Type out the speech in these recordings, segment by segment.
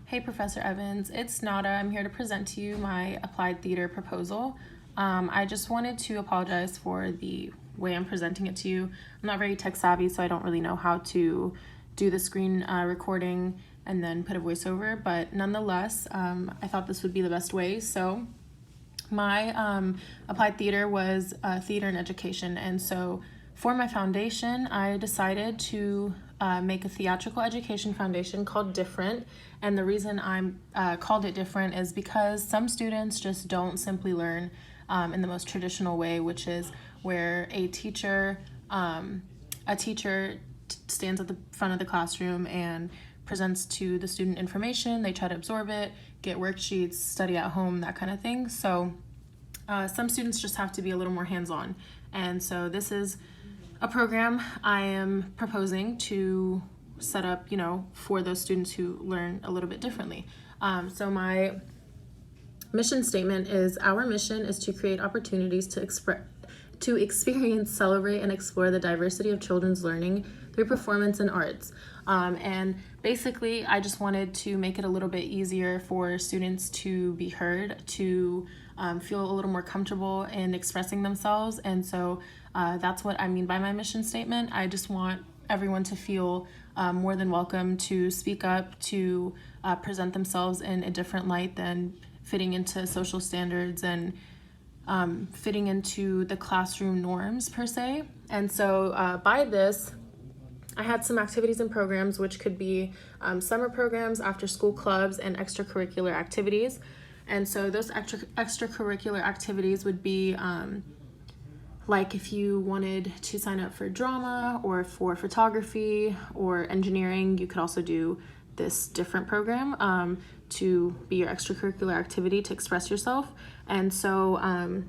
Hey, Professor Evans, it's Nada. I'm here to present to you my applied theater proposal. I just wanted to apologize for the way I'm presenting it to you. I'm not very tech savvy, so I don't really know how to do the screen recording and then put a voiceover, but nonetheless, I thought this would be the best way. So my applied theater was theater and education, and so for my foundation, I decided to make a theatrical education foundation called Different. And the reason I called it Different is because some students just don't simply learn in the most traditional way, which is where a teacher stands at the front of the classroom and presents to the student information. They try to absorb it, get worksheets, study at home, that kind of thing. So some students just have to be a little more hands-on. And so this is a program I am proposing to set up, for those students who learn a little bit differently. So my mission statement is, our mission is to create opportunities to experience, celebrate, and explore the diversity of children's learning through performance and arts. And basically, I just wanted to make it a little bit easier for students to be heard, to feel a little more comfortable in expressing themselves. And so that's what I mean by my mission statement. I just want everyone to feel more than welcome to speak up, to present themselves in a different light than fitting into social standards and fitting into the classroom norms per se. And so by this, I had some activities and programs, which could be summer programs, after school clubs, and extracurricular activities. And so those extracurricular activities would be like if you wanted to sign up for drama or for photography or engineering, you could also do this Different program to be your extracurricular activity to express yourself. And so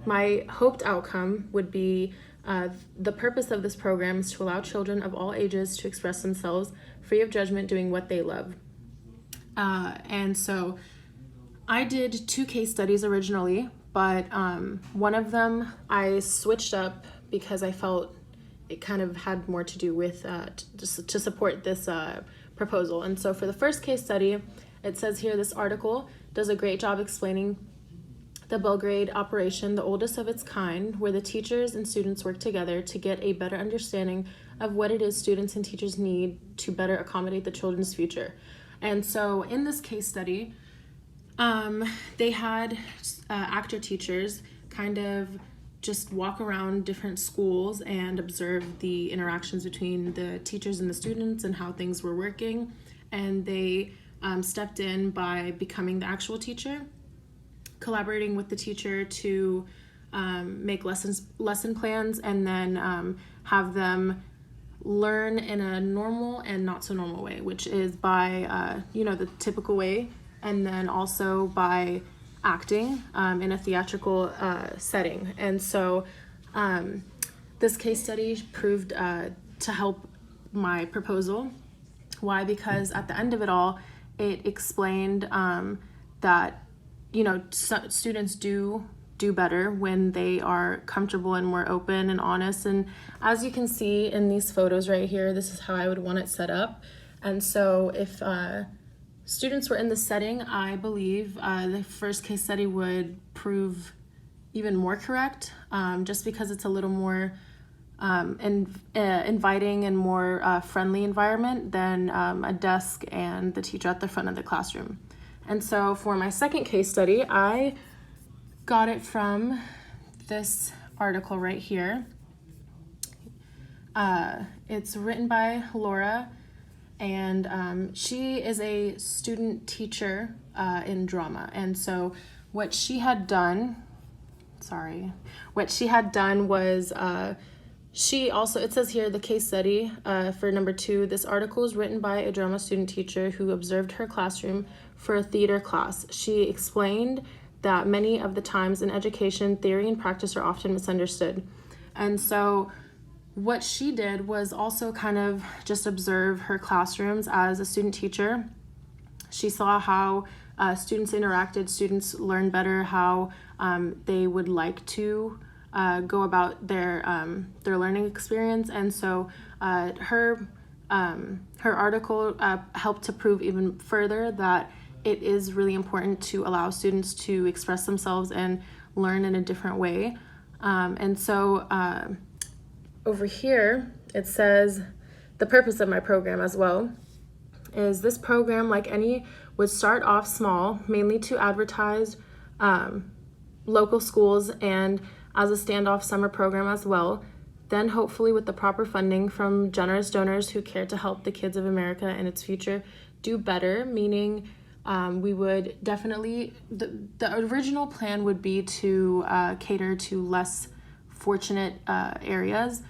my hoped outcome would be the purpose of this program is to allow children of all ages to express themselves free of judgment, doing what they love. And so I did 2 case studies originally, but one of them I switched up because I felt it kind of had more to do with to support this proposal. And so for the first case study, it says here, this article does a great job explaining the Belgrade operation, the oldest of its kind, where the teachers and students work together to get a better understanding of what it is students and teachers need to better accommodate the children's future. And so in this case study, they had actor teachers kind of just walk around different schools and observe the interactions between the teachers and the students and how things were working. And they stepped in by becoming the actual teacher, collaborating with the teacher to make lesson plans, and then have them learn in a normal and not so normal way, which is by the typical way, and then also by acting in a theatrical setting. And so this case study proved to help my proposal. Why? Because at the end of it all, it explained that students do better when they are comfortable and more open and honest. And as you can see in these photos right here, this is how I would want it set up. And so if students were in the setting, I believe the first case study would prove even more correct, just because it's a little more inviting and more friendly environment than a desk and the teacher at the front of the classroom. And so for my second case study, I got it from this article right here. It's written by Laura, and she is a student teacher in drama. And so what she had done was she also, it says here, the case study for number 2, this article is written by a drama student teacher who observed her classroom for a theater class. She explained that many of the times in education, theory and practice are often misunderstood. And so what she did was also kind of just observe her classrooms as a student teacher. She saw how students interacted, students learned better, how they would like to go about their learning experience. And so her article helped to prove even further that it is really important to allow students to express themselves and learn in a different way. And so over here, it says the purpose of my program as well is this program, like any, would start off small, mainly to advertise local schools and as a standoff summer program as well. Then hopefully with the proper funding from generous donors who care to help the kids of America and its future do better, meaning we would definitely, the original plan would be to cater to less fortunate areas,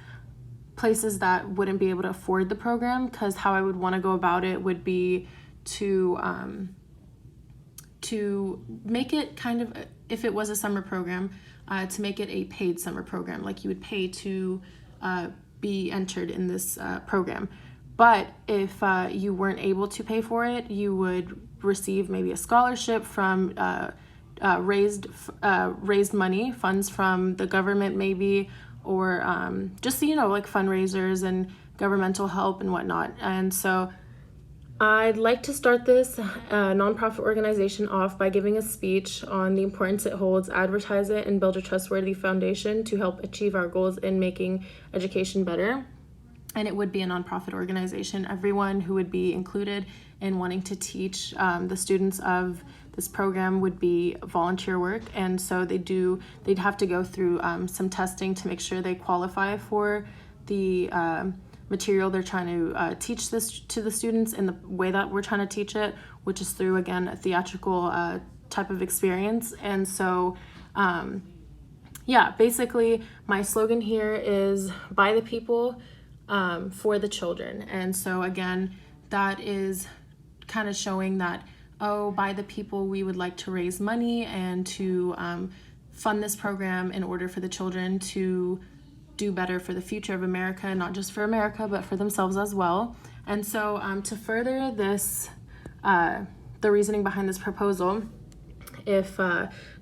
places that wouldn't be able to afford the program, because how I would want to go about it would be to make it kind of, if it was a summer program, to make it a paid summer program, like you would pay to be entered in this program. But if you weren't able to pay for it, you would receive maybe a scholarship from raised money, funds from the government maybe, or just, like fundraisers and governmental help and whatnot. And so I'd like to start this nonprofit organization off by giving a speech on the importance it holds, advertise it, and build a trustworthy foundation to help achieve our goals in making education better. And it would be a nonprofit organization. Everyone who would be included in wanting to teach the students of this program would be volunteer work, and so they'd have to go through some testing to make sure they qualify for the material they're trying to teach this to the students in the way that we're trying to teach it, which is through, again, a theatrical type of experience. And so basically my slogan here is by the people, for the children. And so again, that is kind of showing that, by the people, we would like to raise money and to fund this program in order for the children to do better for the future of America, not just for America, but for themselves as well. And so to further this, the reasoning behind this proposal, if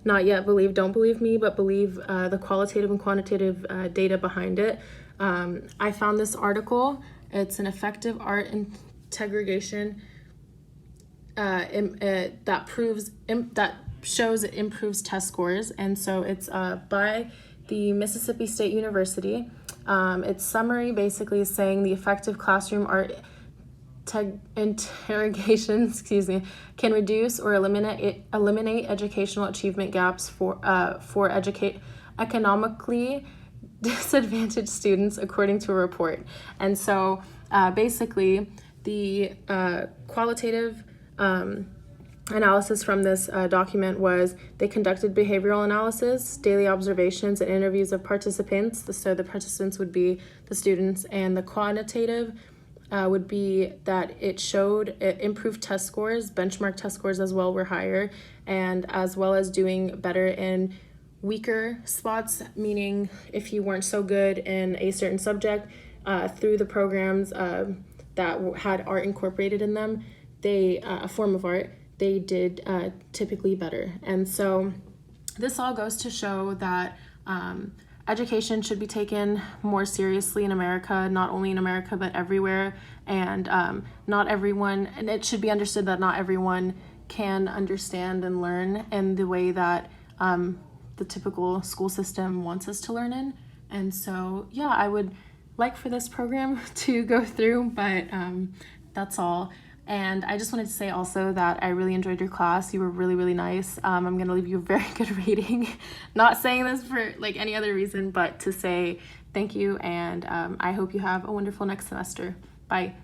not yet believe, don't believe me, but believe the qualitative and quantitative data behind it, I found this article. It's an effective art integration that shows it improves test scores. And so it's by the Mississippi State University. Its summary basically is saying the effective classroom art interrogation, can reduce or eliminate educational achievement gaps for economically disadvantaged students, according to a report. And so basically the qualitative analysis from this document was they conducted behavioral analysis, daily observations, and interviews of participants. So the participants would be the students, and the quantitative would be that it showed improved test scores, benchmark test scores as well were higher, and as well as doing better in weaker spots, meaning if you weren't so good in a certain subject, through the programs that had art incorporated in them, a form of art, they did typically better. And so this all goes to show that education should be taken more seriously in America, not only in America, but everywhere. And not everyone, and it should be understood that not everyone can understand and learn in the way that the typical school system wants us to learn in. And so, I would like for this program to go through, but that's all. And I just wanted to say also that I really enjoyed your class. You were really, really nice. I'm going to leave you a very good rating. Not saying this for any other reason, but to say thank you, and I hope you have a wonderful next semester. Bye.